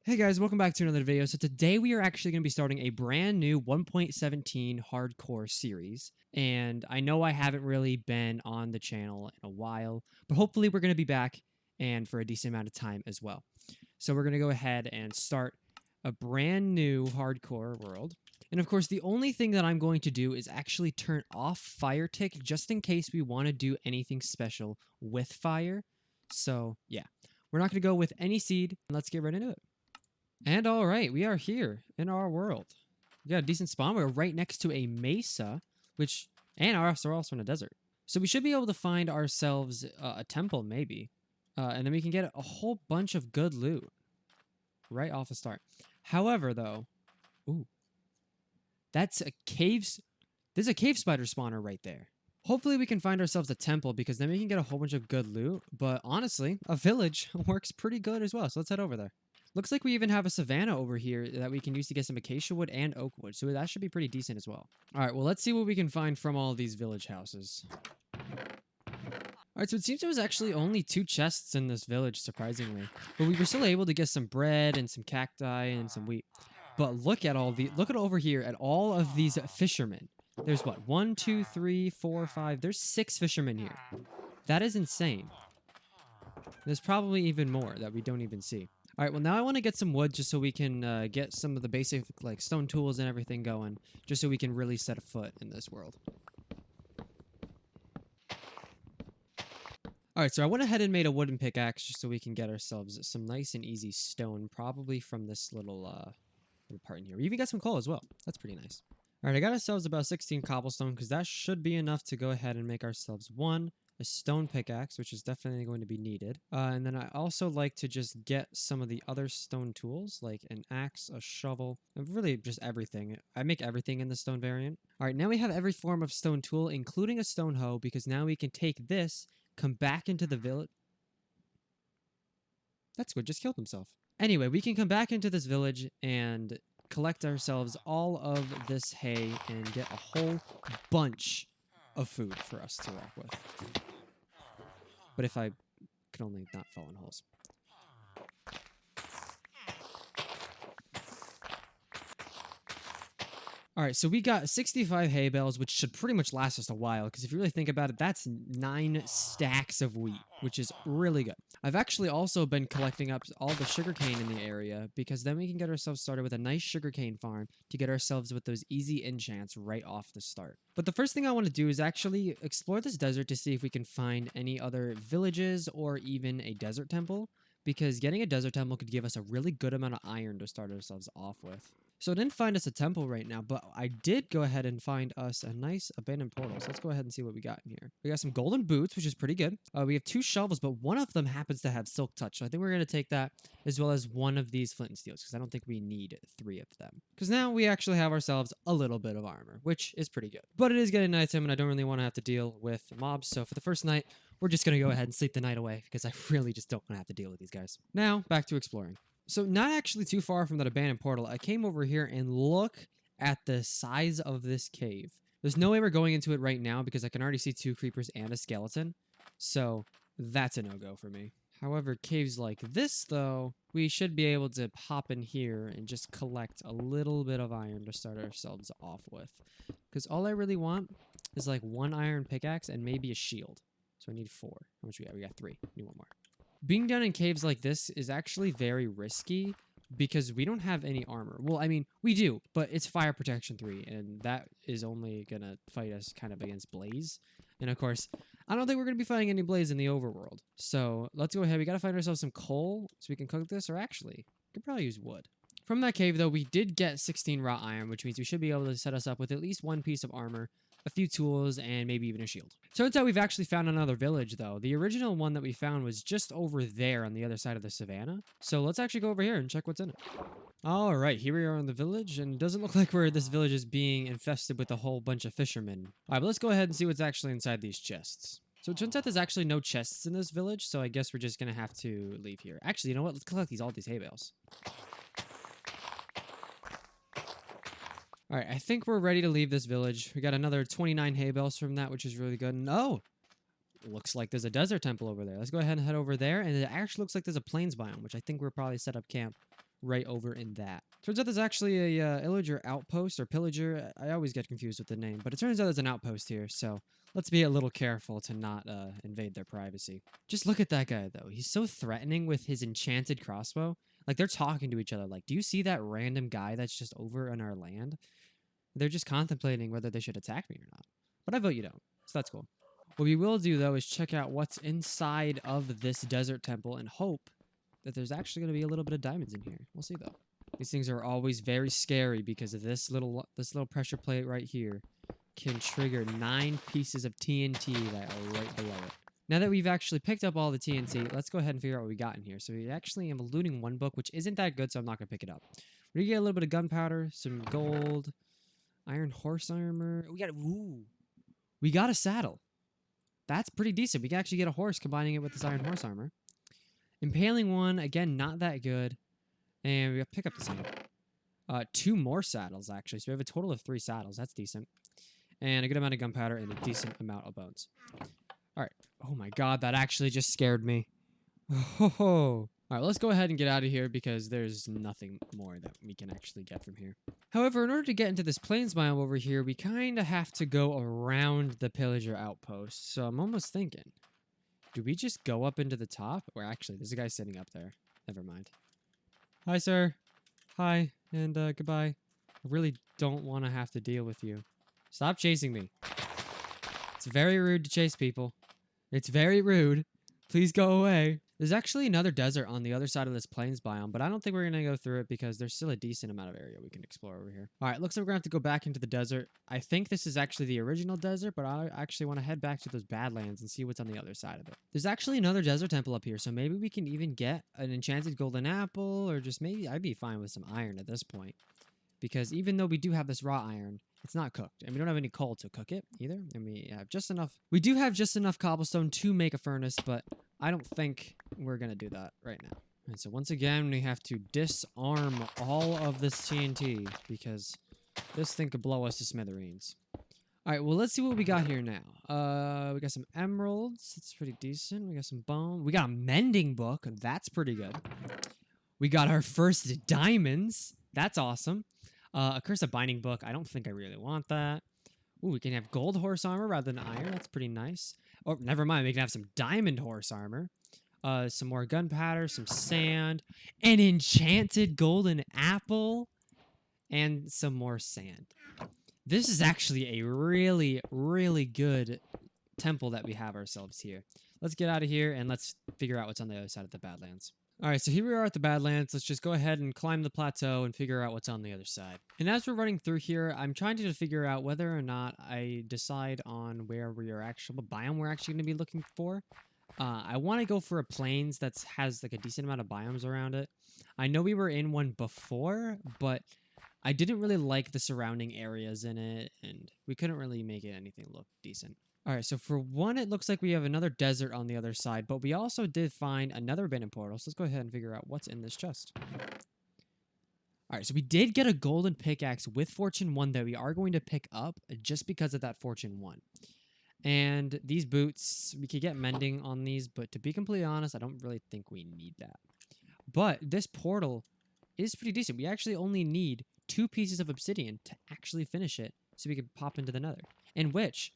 Hey guys, welcome back to another video. So today we are actually going to be starting a brand new 1.17 hardcore series. And I know I haven't really been on the channel in a while, but hopefully we're going to be back and for a decent amount of time as well. So we're going to go ahead and start a brand new hardcore world. And of course, the only thing that I'm going to do is actually turn off fire tick just in case we want to do anything special with fire. So yeah, we're not going to go with any seed. Let's get right into it. And all right, we are here in our world. We got a decent spawn. We're right next to a mesa, and we're also in a desert. So we should be able to find ourselves a temple, maybe. And then we can get a whole bunch of good loot right off the start. However, though, ooh, that's a cave. There's a cave spider spawner right there. Hopefully we can find ourselves a temple because then we can get a whole bunch of good loot. But honestly, a village works pretty good as well. So let's head over there. Looks like we even have a savanna over here that we can use to get some acacia wood and oak wood. So that should be pretty decent as well. All right, well, let's see what we can find from all these village houses. All right, so it seems there was actually only 2 chests in this village, surprisingly. But we were still able to get some bread and some cacti and some wheat. But look at over here at all of these fishermen. There's what, 1, 2, 3, 4, 5. There's 6 fishermen here. That is insane. There's probably even more that we don't even see. All right, well, now I want to get some wood just so we can get some of the basic like stone tools and everything going, just so we can really set a foot in this world. All right, so I went ahead and made a wooden pickaxe just so we can get ourselves some nice and easy stone, probably from this little part in here. We even got some coal as well. That's pretty nice. All right, I got ourselves about 16 cobblestone because that should be enough to go ahead and make ourselves a stone pickaxe, which is definitely going to be needed. And then I also like to just get some of the other stone tools, like an axe, a shovel, and really just everything. I make everything in the stone variant. All right, now we have every form of stone tool, including a stone hoe, because now we can take this, come back into the village. That squid just killed himself. Anyway, we can come back into this village and collect ourselves all of this hay and get a whole bunch of food for us to work with. But if I could only not fall in holes. All right, so we got 65 hay bales, which should pretty much last us a while, because if you really think about it, that's 9 stacks of wheat, which is really good. I've actually also been collecting up all the sugarcane in the area, because then we can get ourselves started with a nice sugarcane farm to get ourselves with those easy enchants right off the start. But the first thing I want to do is actually explore this desert to see if we can find any other villages or even a desert temple, because getting a desert temple could give us a really good amount of iron to start ourselves off with. So I didn't find us a temple right now, but I did go ahead and find us a nice abandoned portal. So let's go ahead and see what we got in here. We got some golden boots, which is pretty good. We have 2 shovels, but one of them happens to have silk touch. So I think we're going to take that as well as one of these flint and steels because I don't think we need 3 of them. Because now we actually have ourselves a little bit of armor, which is pretty good. But it is getting nighttime and I don't really want to have to deal with mobs. So for the first night, we're just going to go ahead and sleep the night away because I really just don't want to have to deal with these guys. Now, back to exploring. So not actually too far from that abandoned portal, I came over here and look at the size of this cave. There's no way we're going into it right now because I can already see 2 creepers and a skeleton. So that's a no-go for me. However, caves like this, though, we should be able to pop in here and just collect a little bit of iron to start ourselves off with. Because all I really want is like 1 iron pickaxe and maybe a shield. So I need 4. How much we got? We got 3. Need 1 more. Being down in caves like this is actually very risky because we don't have any armor. Well, I mean, we do, but it's fire protection 3, and that is only going to fight us kind of against Blaze. And of course, I don't think we're going to be fighting any Blaze in the overworld. So let's go ahead. We got to find ourselves some coal so we can cook this, or actually, we could probably use wood. From that cave, though, we did get 16 raw iron, which means we should be able to set us up with at least 1 piece of armor, a few tools, and maybe even a shield. Turns out we've actually found another village, though. The original one that we found was just over there on the other side of the savannah. So let's actually go over here and check what's in it. All right, here we are in the village, and it doesn't look like this village is being infested with a whole bunch of fishermen. All right, but let's go ahead and see what's actually inside these chests. So it turns out there's actually no chests in this village, so I guess we're just going to have to leave here. Actually, you know what? Let's collect all these hay bales. All right, I think we're ready to leave this village. We got another 29 hay bales from that, which is really good. And oh, looks like there's a desert temple over there. Let's go ahead and head over there. And it actually looks like there's a plains biome, which I think we're probably set up camp right over in that. Turns out there's actually a illager outpost or pillager. I always get confused with the name, but it turns out there's an outpost here, so let's be a little careful to not invade their privacy. Just look at that guy, though. He's so threatening with his enchanted crossbow. Like, they're talking to each other. Like, do you see that random guy that's just over on our land? They're just contemplating whether they should attack me or not. But I vote you don't, so that's cool. What we will do, though, is check out what's inside of this desert temple and hope that there's actually going to be a little bit of diamonds in here. We'll see, though. These things are always very scary because of this little pressure plate right here can trigger 9 pieces of TNT that are right below it. Now that we've actually picked up all the TNT, let's go ahead and figure out what we got in here. So we actually am looting one book, which isn't that good, so I'm not going to pick it up. We're going to get a little bit of gunpowder, some gold, iron horse armor. We got a saddle. That's pretty decent. We can actually get a horse combining it with this iron horse armor. Impaling one, again, not that good. And we pick up the same. 2 more saddles, actually. So we have a total of 3 saddles. That's decent. And a good amount of gunpowder and a decent amount of bones. All right. Oh my god, that actually just scared me. Oh. All right, let's go ahead and get out of here because there's nothing more that we can actually get from here. However, in order to get into this plains biome over here, we kind of have to go around the pillager outpost. So I'm almost thinking, do we just go up into the top? Or actually, there's a guy sitting up there. Never mind. Hi, sir. Hi, and goodbye. I really don't want to have to deal with you. Stop chasing me. It's very rude to chase people. It's very rude. Please go away. There's actually another desert on the other side of this plains biome, but I don't think we're going to go through it because there's still a decent amount of area we can explore over here. All right, looks like we're going to have to go back into the desert. I think this is actually the original desert, but I actually want to head back to those Badlands and see what's on the other side of it. There's actually another desert temple up here, so maybe we can even get an enchanted golden apple, or just maybe I'd be fine with some iron at this point. Because even though we do have this raw iron, it's not cooked. And we don't have any coal to cook it either. And we have just enough. We do have just enough cobblestone to make a furnace, but I don't think we're going to do that right now. And so once again, we have to disarm all of this TNT because this thing could blow us to smithereens. All right, well, let's see what we got here now. We got some emeralds. That's pretty decent. We got some bone. We got a mending book. That's pretty good. We got our first diamonds. That's awesome. A Curse of Binding book. I don't think I really want that. Ooh, we can have gold horse armor rather than iron. That's pretty nice. Oh, never mind. We can have some diamond horse armor. Some more gunpowder, some sand, an enchanted golden apple, and some more sand. This is actually a really, really good temple that we have ourselves here. Let's get out of here and let's figure out what's on the other side of the Badlands. All right, so here we are at the Badlands. Let's just go ahead and climb the plateau and figure out what's on the other side. And as we're running through here, I'm trying to figure out whether or not I decide on where we are actually, what biome we're actually going to be looking for. I want to go for a plains that has like a decent amount of biomes around it. I know we were in one before, but I didn't really like the surrounding areas in it, and we couldn't really make it anything look decent. All right, so for one, it looks like we have another desert on the other side, but we also did find another abandoned portal. So let's go ahead and figure out what's in this chest. All right, so we did get a golden pickaxe with Fortune 1 that we are going to pick up just because of that Fortune 1. And these boots, we could get mending on these, but to be completely honest, I don't really think we need that. But this portal is pretty decent. We actually only need 2 pieces of obsidian to actually finish it so we can pop into the nether. In which,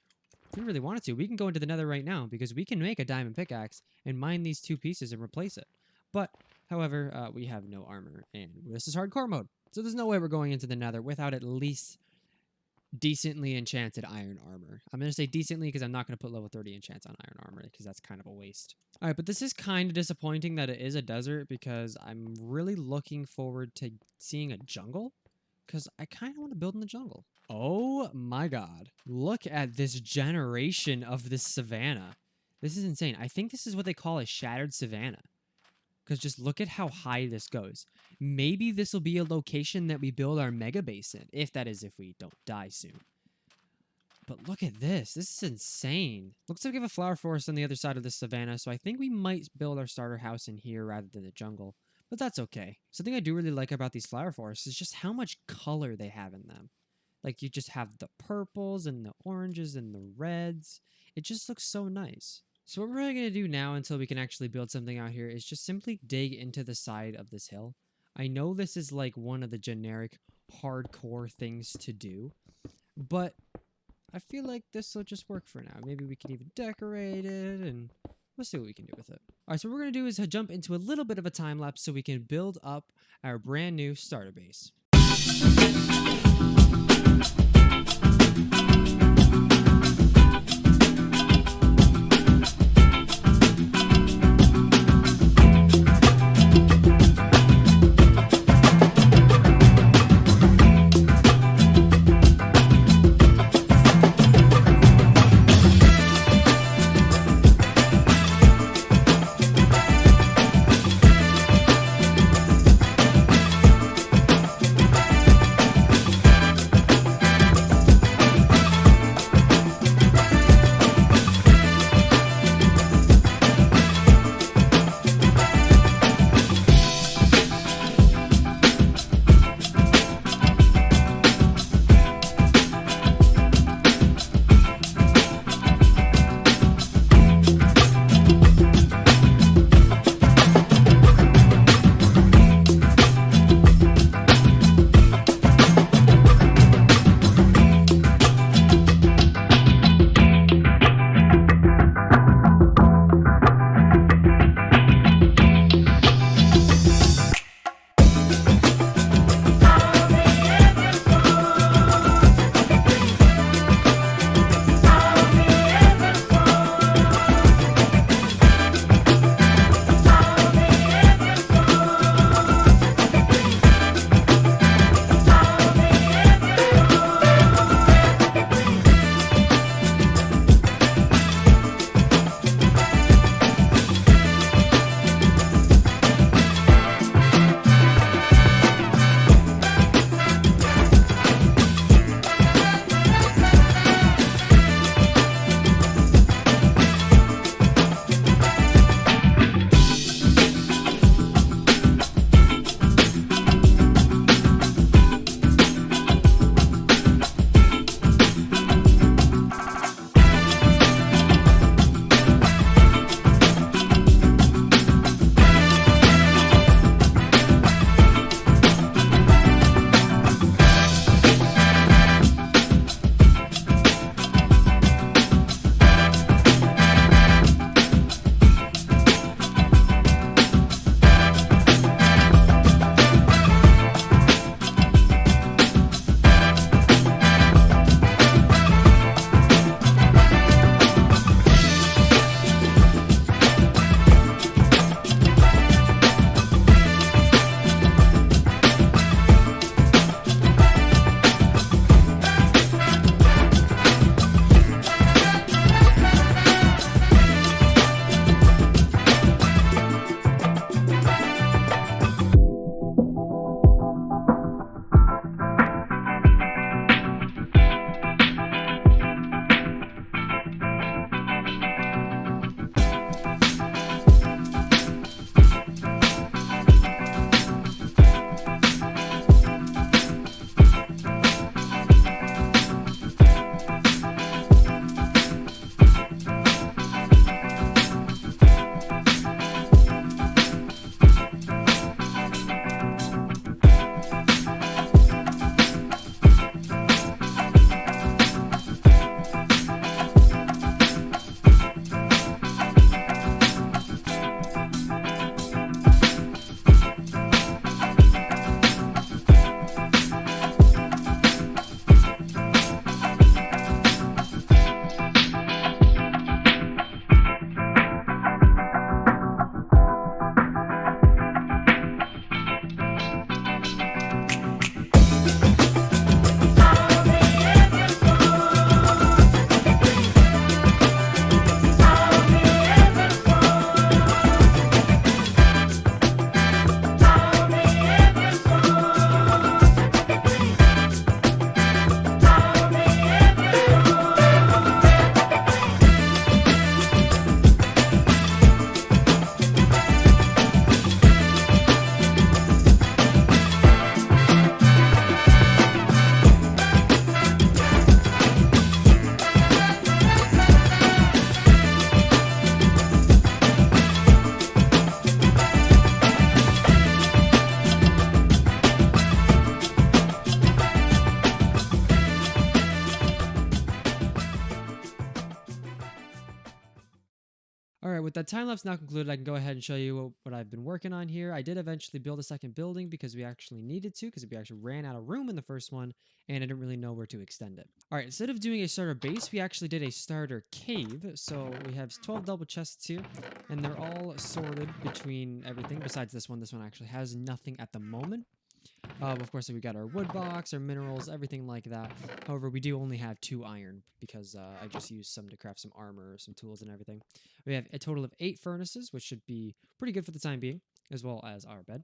if we really wanted to, we can go into the nether right now because we can make a diamond pickaxe and mine these 2 pieces and replace it. But, however, we have no armor and this is hardcore mode. So there's no way we're going into the nether without at least decently enchanted iron armor. I'm going to say decently because I'm not going to put level 30 enchants on iron armor because that's kind of a waste. All right, but this is kind of disappointing that it is a desert because I'm really looking forward to seeing a jungle because I kind of want to build in the jungle. Oh my god. Look at this generation of this savanna. This is insane. I think this is what they call a shattered savanna. Because just look at how high this goes. Maybe this will be a location that we build our mega base in. If that is, if we don't die soon. But look at this. This is insane. Looks like we have a flower forest on the other side of the savanna. So I think we might build our starter house in here rather than the jungle. But that's okay. Something I do really like about these flower forests is just how much color they have in them. Like you just have the purples and the oranges and the reds. It just looks so nice. So what we're really going to do now until we can actually build something out here is just simply dig into the side of this hill. I know this is like one of the generic hardcore things to do, but I feel like this will just work for now. Maybe we can even decorate it, and we'll see what we can do with it. All right, so what we're going to do is jump into a little bit of a time lapse so we can build up our brand new starter base. right, with that time lapse now concluded, I can go ahead and show you what I've been working on here. I did eventually build a second building because we actually needed to, because we actually ran out of room in the first one, and I didn't really know where to extend it. All right, instead of doing a starter base, we actually did a starter cave. So we have 12 double chests here, and they're all sorted between everything besides this one. This one actually has nothing at the moment. Of course, we got our wood box, our minerals, everything like that. However, we do only have 2 iron because I just used some to craft some armor, some tools, and everything. We have a total of 8 furnaces, which should be pretty good for the time being, as well as our bed.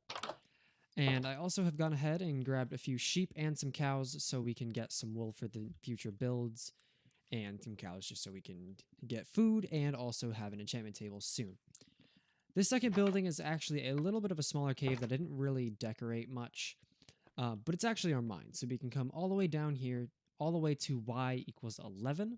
And I also have gone ahead and grabbed a few sheep and some cows so we can get some wool for the future builds, and some cows just so we can get food and also have an enchantment table soon. This second building is actually a little bit of a smaller cave that I didn't really decorate much. But it's actually our mine. So we can come all the way down here, all the way to y equals 11.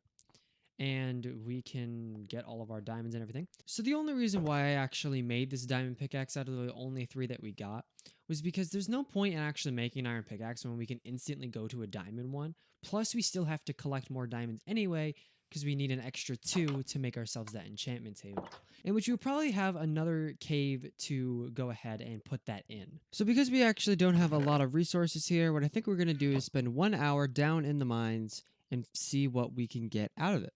And we can get all of our diamonds and everything. So the only reason why I actually made this diamond pickaxe out of the only 3 that we got was because there's no point in actually making an iron pickaxe when we can instantly go to a diamond one. Plus, we still have to collect more diamonds anyway, because we need an extra 2 to make ourselves that enchantment table, in which you would probably have another cave to go ahead and put that in. So because we actually don't have a lot of resources here, what I think we're going to do is spend 1 hour down in the mines and see what we can get out of it.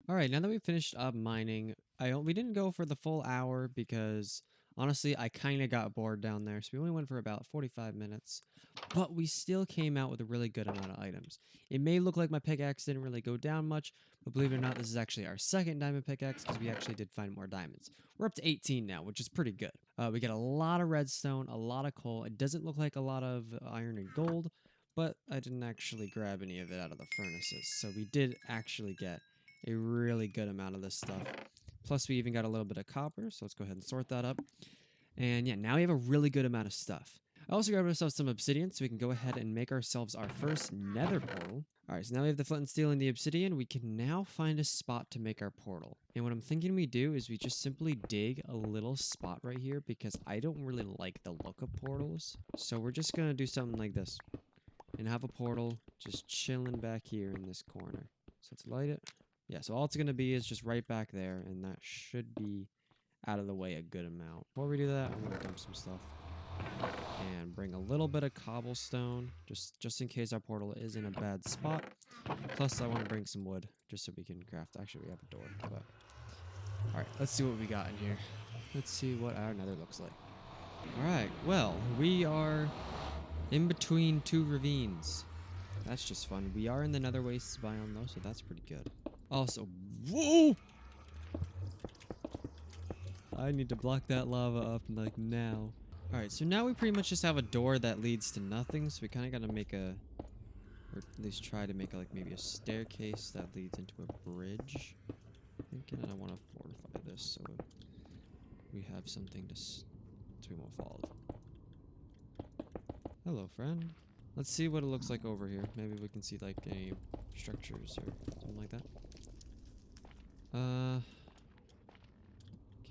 All right, now that we've finished up mining, we didn't go for the full hour because honestly, I kind of got bored down there. So we only went for about 45 minutes, but we still came out with a really good amount of items. It may look like my pickaxe didn't really go down much, but believe it or not, this is actually our second diamond pickaxe because we actually did find more diamonds. We're up to 18 now, which is pretty good. We get a lot of redstone, a lot of coal. It doesn't look like a lot of iron and gold, but I didn't actually grab any of it out of the furnaces. So we did actually get a really good amount of this stuff. Plus, we even got a little bit of copper, so let's go ahead and sort that up. And yeah, now we have a really good amount of stuff. I also grabbed ourselves some obsidian, so we can go ahead and make ourselves our first nether portal. Alright, so now we have the flint and steel and the obsidian. We can now find a spot to make our portal. And what I'm thinking we do is we just simply dig a little spot right here because I don't really like the look of portals. So we're just going to do something like this and have a portal just chilling back here in this corner. So let's light it. Yeah, so all it's going to be is just right back there, and that should be out of the way a good amount. Before we do that, I'm going to dump some stuff and bring a little bit of cobblestone, just in case our portal is in a bad spot. Plus, I want to bring some wood, just so we can craft. Actually, we have a door, but... Alright, let's see what we got in here. Let's see what our nether looks like. Alright, well, we are in between 2 ravines. That's just fun. We are in the nether wastes biome, though, so that's pretty good. Also, whoa! I need to block that lava up, like, now. Alright, so now we pretty much just have a door that leads to nothing, so we kind of got to make a... Or at least try to make, like, maybe a staircase that leads into a bridge. Thinking I want to fortify this so we have something to... so we won't fall. Hello, friend. Let's see what it looks like over here. Maybe we can see, like, any structures or something like that.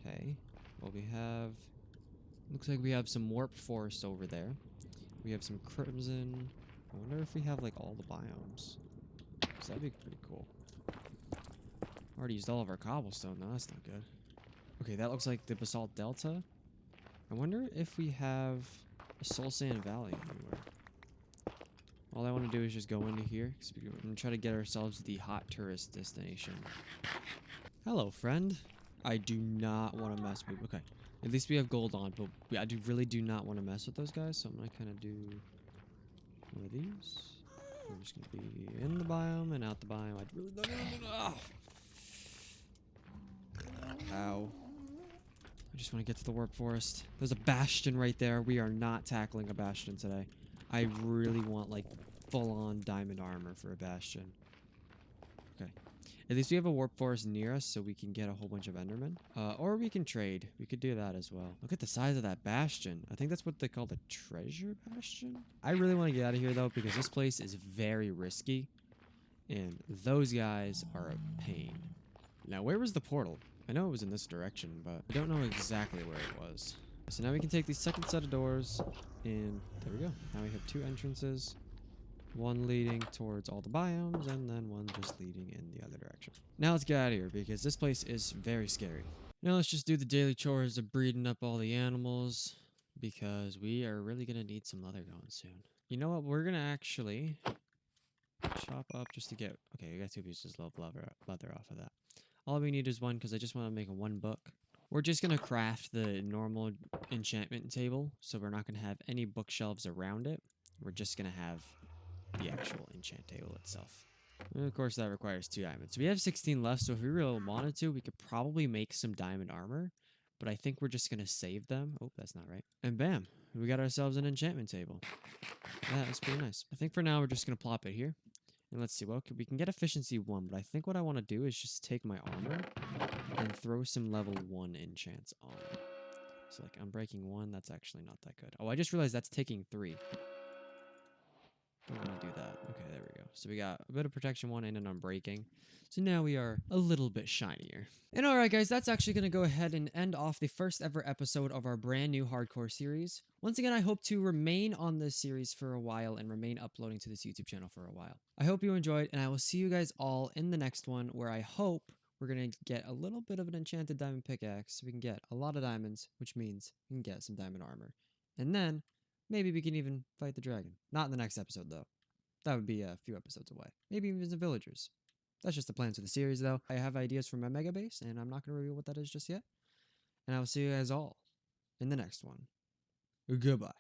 Okay. Well, we have... Looks like we have some warp forest over there. We have some crimson. I wonder if we have like all the biomes. So that'd be pretty cool. Already used all of our cobblestone though, that's not good. Okay, that looks like the Basalt Delta. I wonder if we have a Soul Sand Valley anywhere. All I want to do is just go into here and try to get ourselves the hot tourist destination. Hello, friend. I do not want to mess with... Okay, at least we have gold on, but I really do not want to mess with those guys, so I'm going to kind of do one of these. We're just going to be in the biome and out the biome. I really don't... Ow. I just want to get to the warp forest. There's a bastion right there. We are not tackling a bastion today. I really want, like, full-on diamond armor for a bastion. Okay. At least we have a warp forest near us, so we can get a whole bunch of endermen. Or we can trade. We could do that as well. Look at the size of that bastion. I think that's what they call the treasure bastion. I really want to get out of here, though, because this place is very risky. And those guys are a pain. Now, where was the portal? I know it was in this direction, but I don't know exactly where it was. So now we can take the second set of doors, and there we go. Now we have 2 entrances. One leading towards all the biomes, and then one just leading in the other direction. Now let's get out of here, because this place is very scary. Now let's just do the daily chores of breeding up all the animals, because we are really going to need some leather going soon. You know what? We're going to actually chop up just to get... Okay, we got 2 pieces of leather off of that. All we need is 1, because I just want to make a 1 book. We're just going to craft the normal enchantment table, so we're not going to have any bookshelves around it. We're just going to have the actual enchant table itself. And of course, that requires 2 diamonds. We have 16 left, so if we really wanted to, we could probably make some diamond armor. But I think we're just going to save them. Oh, that's not right. And bam, we got ourselves an enchantment table. Yeah, that's pretty nice. I think for now, we're just going to plop it here. And let's see, well, we can get efficiency 1, but I think what I want to do is just take my armor and throw some level 1 enchants on it. So, like, Unbreaking 1, that's actually not that good. Oh, I just realized that's taking 3. Don't want to do that. Okay, there we go. So we got a bit of protection 1 and an unbreaking. So now we are a little bit shinier. And alright guys, that's actually going to go ahead and end off the first ever episode of our brand new hardcore series. Once again, I hope to remain on this series for a while and remain uploading to this YouTube channel for a while. I hope you enjoyed, and I will see you guys all in the next one, where I hope we're going to get a little bit of an enchanted diamond pickaxe so we can get a lot of diamonds, which means we can get some diamond armor. And then maybe we can even fight the dragon. Not in the next episode, though. That would be a few episodes away. Maybe even the villagers. That's just the plans for the series, though. I have ideas for my mega base, and I'm not going to reveal what that is just yet. And I will see you guys all in the next one. Goodbye.